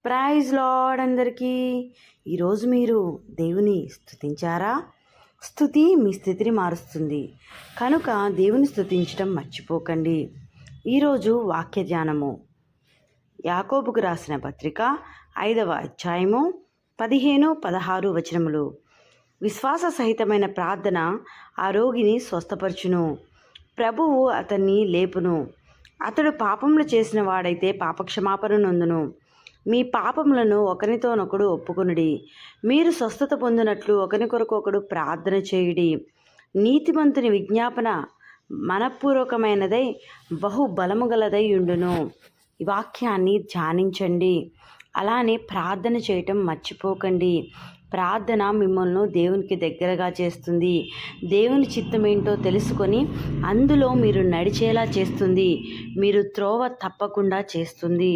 Praise lord అందరికీ. ఈరోజు మీరు దేవుని స్తుతించారా? స్తుతి మీ స్థితిని మారుస్తుంది కనుక దేవుని స్తుతించడం మర్చిపోకండి. ఈరోజు వాక్య ధ్యానము యాకోబుకు రాసిన పత్రిక 5వ అధ్యాయము 15-16 వచనములు. విశ్వాస సహితమైన ప్రార్థన ఆ రోగిని స్వస్థపరచును, ప్రభువు అతన్ని లేపును. అతడు పాపములు చేసిన వాడైతే పాపక్షమాపణ నొందును. మీ పాపములను ఒకరితోనొకడు ఒప్పుకొనుడి, మీరు స్వస్థత పొందినట్లు ఒకరి కొరకు ఒకడు ప్రార్థన చేయుడి. నీతిమంతుని విజ్ఞాపన మనపూర్వకమైనదై బహు బలము గలదై ఉండును. ఈ వాక్యాన్ని ధ్యానించండి, అలానే ప్రార్థన చేయటం మర్చిపోకండి. ప్రార్థన మిమ్మల్ని దేవునికి దగ్గరగా చేస్తుంది. దేవుని చిత్తం ఏంటో తెలుసుకొని అందులో మీరు నడిచేలా చేస్తుంది. మీరు త్రోవ తప్పకుండా చేస్తుంది.